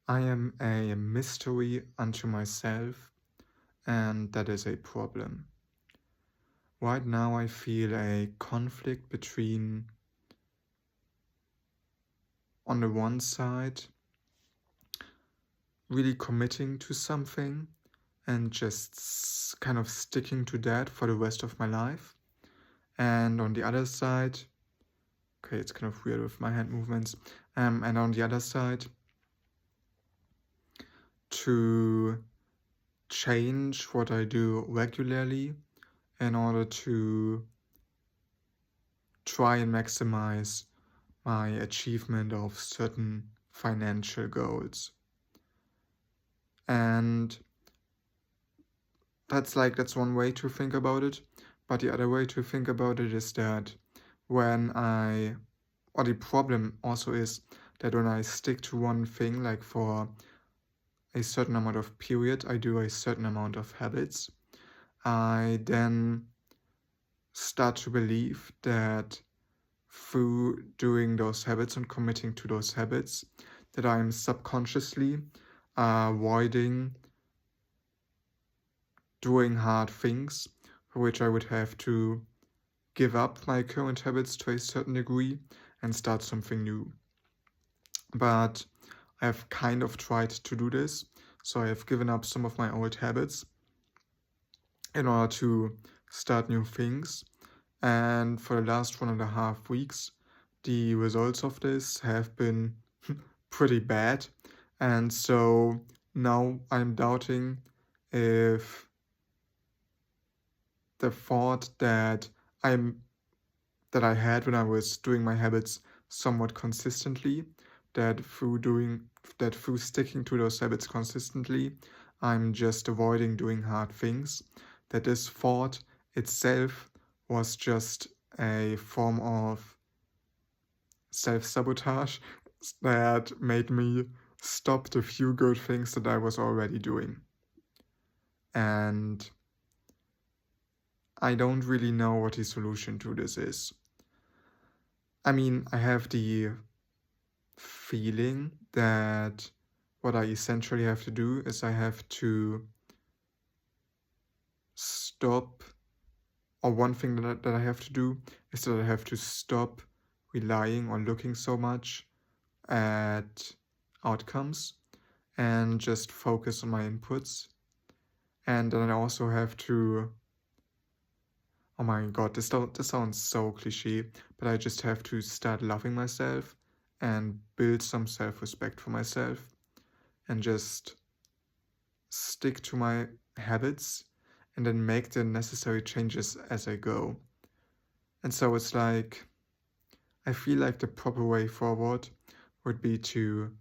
I am a mystery unto myself, and that is a problem. Right now, I feel a conflict between, on the one side, really committing to something and just kind of sticking to that for the rest of my life. And on the other side, okay, it's kind of weird with my hand movements. And on the other side, to change what I do regularly in order to try and maximize my achievement of certain financial goals. And that's one way to think about it. But the other way to think about it is that or the problem also is that when I stick to one thing, like for a certain amount of period, I do a certain amount of habits, I then start to believe that through doing those habits and committing to those habits, that I'm subconsciously avoiding doing hard things for which I would have to give up my current habits to a certain degree and start something new. But I've kind of tried to do this, so I have given up some of my old habits in order to start new things. And for the last 1.5 weeks, the results of this have been pretty bad. And so now I'm doubting if the thought I'm that I had when I was doing my habits somewhat consistently, that through sticking to those habits consistently, I'm just avoiding doing hard things, that this thought itself was just a form of self-sabotage that made me stop the few good things that I was already doing. And I don't really know what the solution to this is. I mean, I have the feeling that what I essentially have to do is I have to stop, or one thing that I have to do is that I have to stop relying or looking so much at outcomes and just focus on my inputs. And then I also have to, oh my god, this sounds so cliche, but I just have to start loving myself and build some self-respect for myself and just stick to my habits and then make the necessary changes as I go. And so it's like, I feel like the proper way forward would be to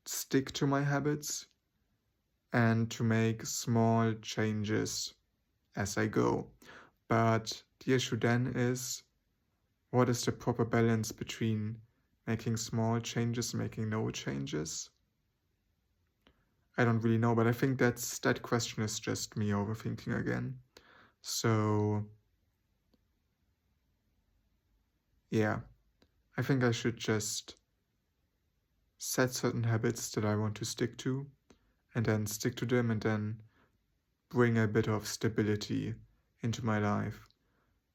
stick to my habits and to make small changes as I go. But the issue then is, what is the proper balance between making small changes and making no changes? I don't really know, but I think that question is just me overthinking again. So yeah, I think I should just set certain habits that I want to stick to and then stick to them and then bring a bit of stability into my life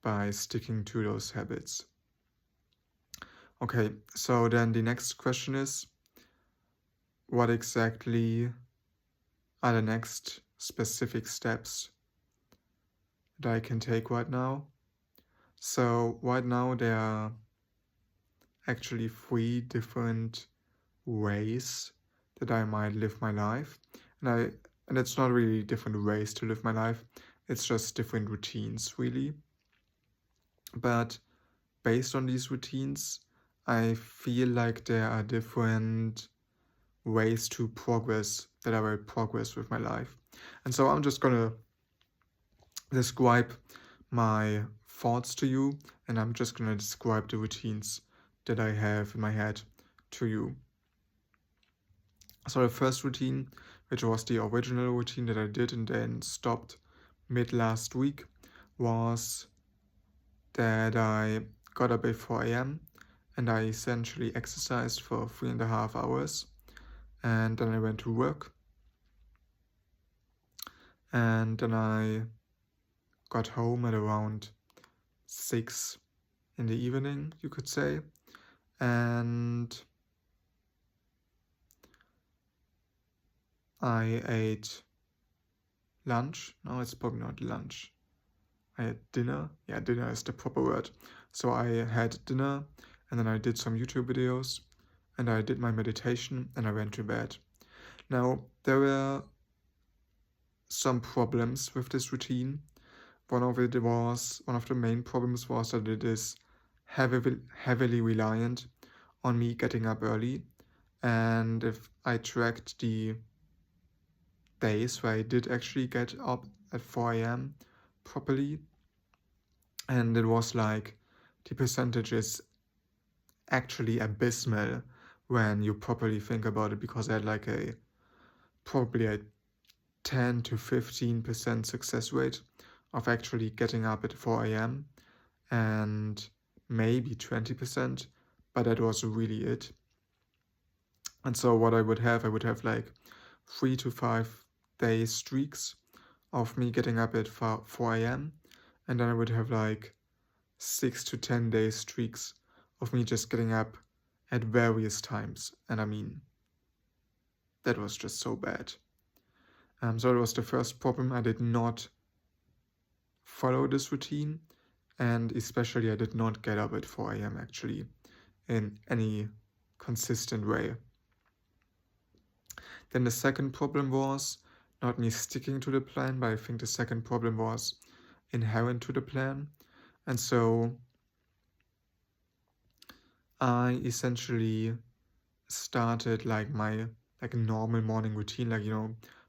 by sticking to those habits. Okay, so then the next question is, what exactly are the next specific steps that I can take right now? So right now there are actually 3 different ways that I might live my life. And it's not really different ways to live my life. It's just different routines really. But based on these routines, I feel like there are different ways to progress that I will progress with my life. And so I'm just gonna describe my thoughts to you, and I'm just gonna describe the routines that I have in my head to you. So the first routine, which was the original routine that I did and then stopped mid last week, was that I got up at 4 a.m. and I essentially exercised for 3.5 hours. and then I went to work, and then I got home at around 6 in the evening, you could say, and I ate lunch. No, it's probably not lunch. I had dinner. Yeah, dinner is the proper word. So I had dinner, and then I did some YouTube videos, and I did my meditation, and I went to bed. Now, there were some problems with this routine. One of the main problems was that it is heavily reliant on me getting up early. And if I tracked the days where I did actually get up at 4 a.m. properly, and it was like the percentage is actually abysmal when you properly think about it, because I had like probably a 10 to 15% success rate of actually getting up at 4 a.m. and maybe 20%, but that was really it. And so what I would have like 3 to 5 day streaks of me getting up at 4 a.m. and then I would have like 6 to 10 day streaks of me just getting up at various times. And I mean, that was just so bad. So that was the first problem. I did not follow this routine, and especially I did not get up at 4 a.m. actually in any consistent way. Then the second problem was not me sticking to the plan, but I think the second problem was inherent to the plan. And so I essentially started like my normal morning routine, like,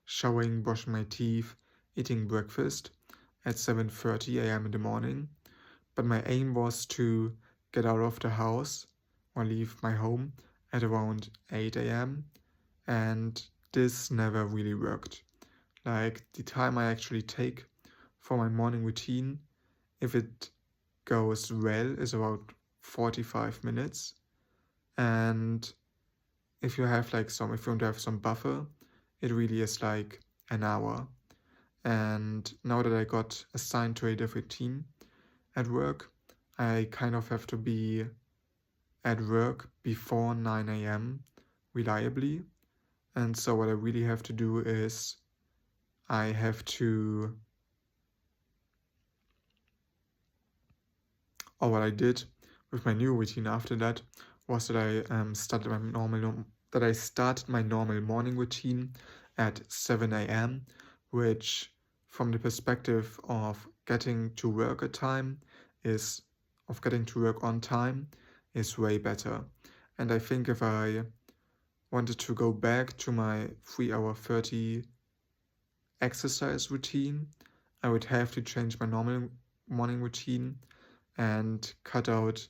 showering, brushing my teeth, eating breakfast at 7:30 a.m. in the morning. But my aim was to get out of the house or leave my home at around 8 a.m. and this never really worked. Like, the time I actually take for my morning routine, if it goes well, is about 45 minutes. And if you want to have some buffer, it really is like an hour. And now that I got assigned to a different team at work, I kind of have to be at work before 9 a.m. reliably. And so what I really have to do is I have to, or what I did with my new routine after that was that I started my normal morning routine at 7 a.m., which from the perspective of getting to work on time is way better. And I think if I wanted to go back to my 3-hour 30 exercise routine, I would have to change my normal morning routine and cut out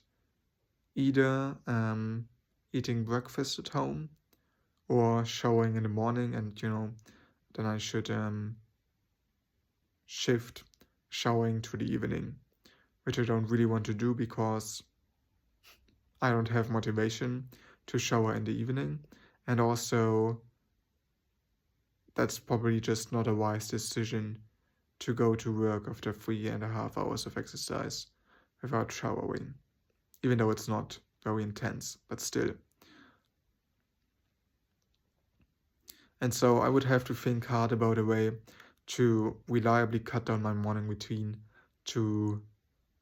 either eating breakfast at home or showering in the morning, and then I should shift showering to the evening, which I don't really want to do because I don't have motivation to shower in the evening, and also that's probably just not a wise decision to go to work after 3.5 hours of exercise without showering, even though it's not very intense, but still. And so I would have to think hard about a way to reliably cut down my morning routine to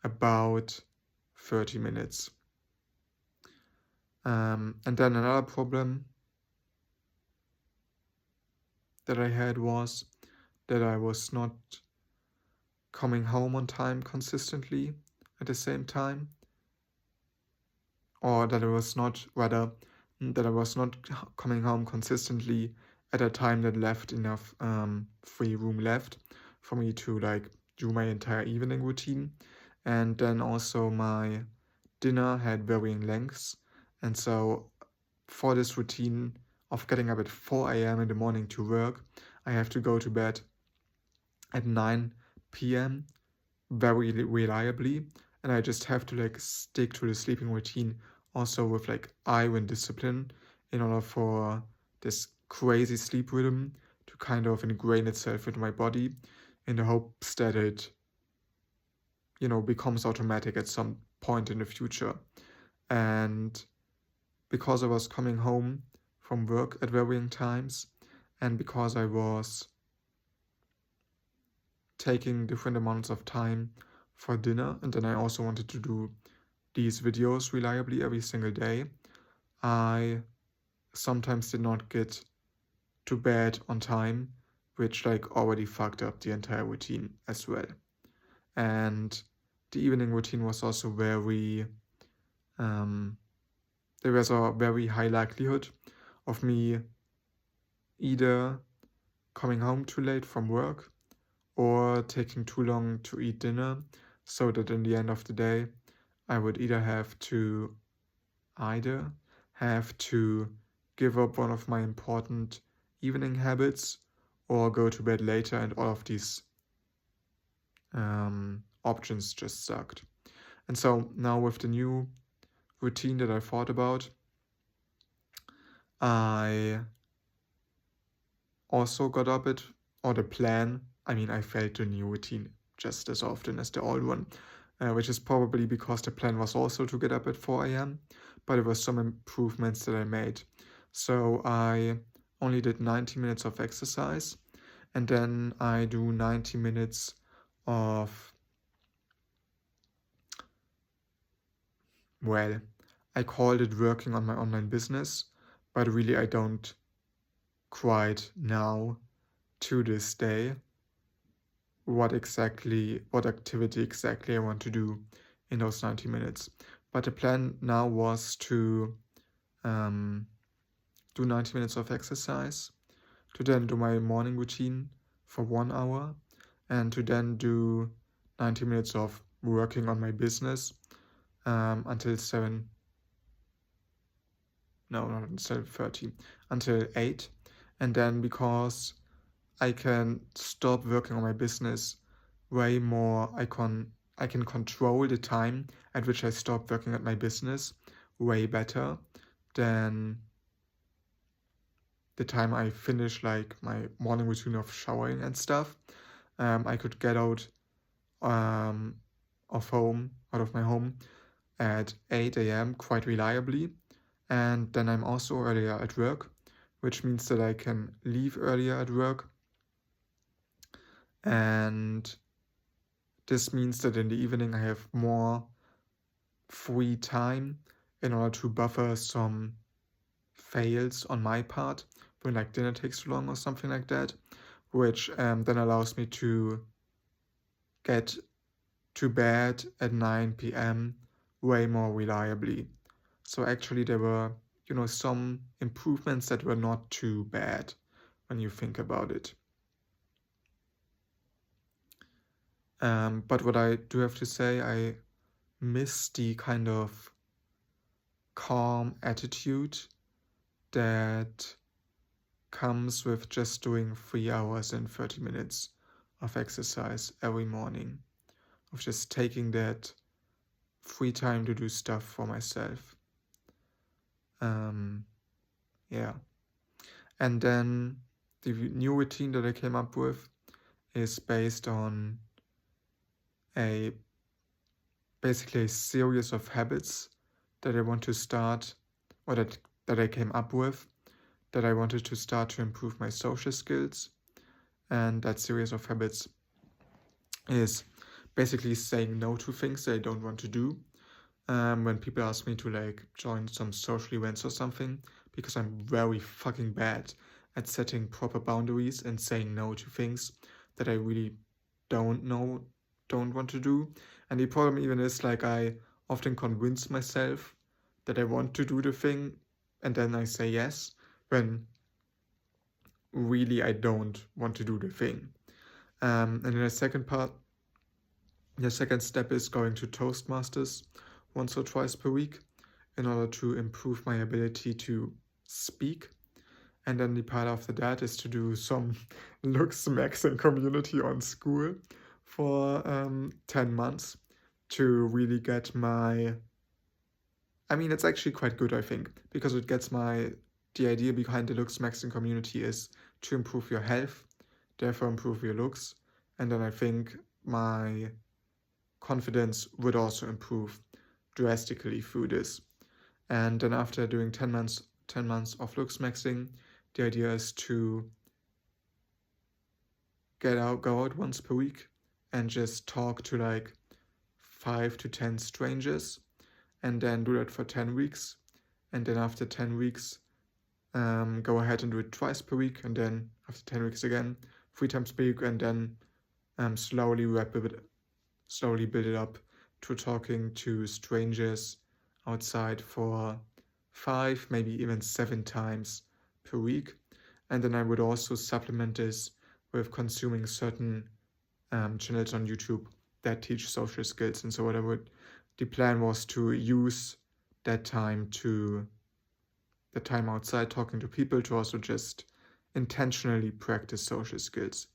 about 30 minutes. And then another problem that I had was that I was not coming home on time consistently at the same time, or that I was not coming home consistently at a time that left enough free room left for me to like do my entire evening routine. And then also my dinner had varying lengths, and so for this routine of getting up at 4 a.m. in the morning to work, I have to go to bed at 9 p.m. very reliably, and I just have to like stick to the sleeping routine also with like iron discipline in order for this crazy sleep rhythm to kind of ingrain itself into my body in the hopes that it, becomes automatic at some point in the future. And because I was coming home from work at varying times, and because I was taking different amounts of time for dinner, and then I also wanted to do these videos reliably every single day, I sometimes did not get to bed on time, which already fucked up the entire routine as well. And the evening routine was also very, there was a very high likelihood of me either coming home too late from work or taking too long to eat dinner, so that in the end of the day, I would either have to give up one of my important evening habits or go to bed later, and all of these options just sucked. And so now with the new routine that I thought about, I also got up at, or the plan, I felt the new routine just as often as the old one, which is probably because the plan was also to get up at 4 a.m., but there were some improvements that I made. So I only did 90 minutes of exercise, and then I do 90 minutes of, well, I called it working on my online business, but really I don't quite know to this day what activity exactly I want to do in those 90 minutes. But the plan now was to do 90 minutes of exercise, to then do my morning routine for 1 hour, and to then do 90 minutes of working on my business until 7:30, until 8. And then because I can stop working on my business way more, I can control the time at which I stop working at my business way better than the time I finish my morning routine of showering and stuff. I could get out of my home at 8 a.m. quite reliably, and then I'm also earlier at work, which means that I can leave earlier at work, and this means that in the evening I have more free time in order to buffer some fails on my part when dinner takes too long or something like that, which then allows me to get to bed at 9 p.m. way more reliably. So actually there were, some improvements that were not too bad when you think about it. But what I do have to say, I miss the kind of calm attitude that comes with just doing 3 hours and 30 minutes of exercise every morning, of just taking that free time to do stuff for myself. Yeah. And then the new routine that I came up with is based on basically a series of habits that I want to start, or that I came up with, that I wanted to start to improve my social skills. And that series of habits is basically saying no to things that I don't want to do. When people ask me to join some social events or something, because I'm very fucking bad at setting proper boundaries and saying no to things that I really don't want to do. And the problem even is I often convince myself that I want to do the thing, and then I say yes, when really I don't want to do the thing. And then the second step is going to Toastmasters once or twice per week in order to improve my ability to speak. And then the part after that is to do some looks, max, and community on school for 10 months to really get my... it's actually quite good, I think, because it gets my the idea behind the Looks Maxing community is to improve your health, therefore improve your looks, and then I think my confidence would also improve drastically through this. And then after doing 10 months of Looks Maxing, the idea is to go out once per week and just talk to like 5 to 10 strangers, and then do that for 10 weeks. And then after 10 weeks, go ahead and do it twice per week, and then after 10 weeks again, 3 times per week, and then slowly build it up to talking to strangers outside for 5, maybe even 7 times per week. And then I would also supplement this with consuming certain channels on YouTube that teach social skills. And so the plan was to use that time outside talking to people to also just intentionally practice social skills.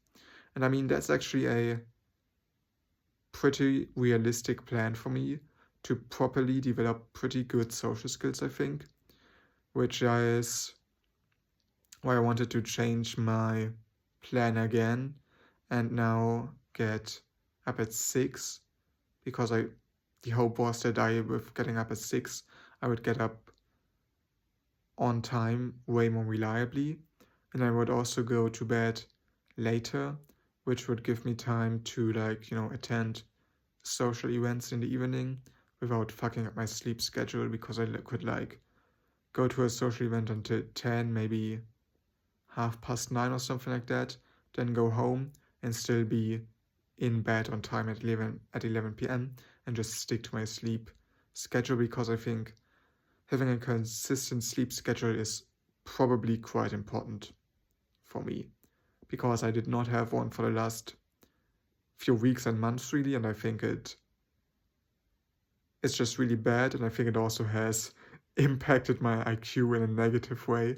And I mean, that's actually a pretty realistic plan for me to properly develop pretty good social skills, I think, which is why I wanted to change my plan again and now get up at 6, because the hope was that with getting up at 6, I would get up on time way more reliably, and I would also go to bed later, which would give me time to attend social events in the evening without fucking up my sleep schedule, because I could go to a social event until 10, maybe 9:30 or something like that, then go home and still be in bed on time at 11 p.m. and just stick to my sleep schedule, because I think having a consistent sleep schedule is probably quite important for me, because I did not have one for the last few weeks and months really, and I think it's just really bad, and I think it also has impacted my IQ in a negative way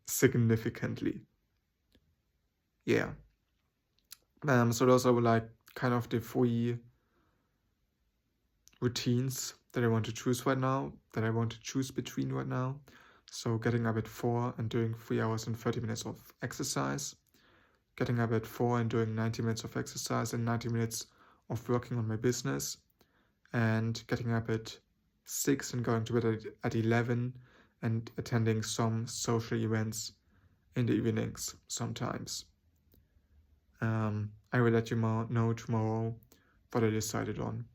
significantly. Yeah. So those are kind of the 3 routines that I want to choose between right now. So getting up at 4 and doing 3 hours and 30 minutes of exercise, getting up at 4 and doing 90 minutes of exercise and 90 minutes of working on my business, and getting up at 6 and going to bed at 11 and attending some social events in the evenings sometimes. I will let you know tomorrow what I decided on.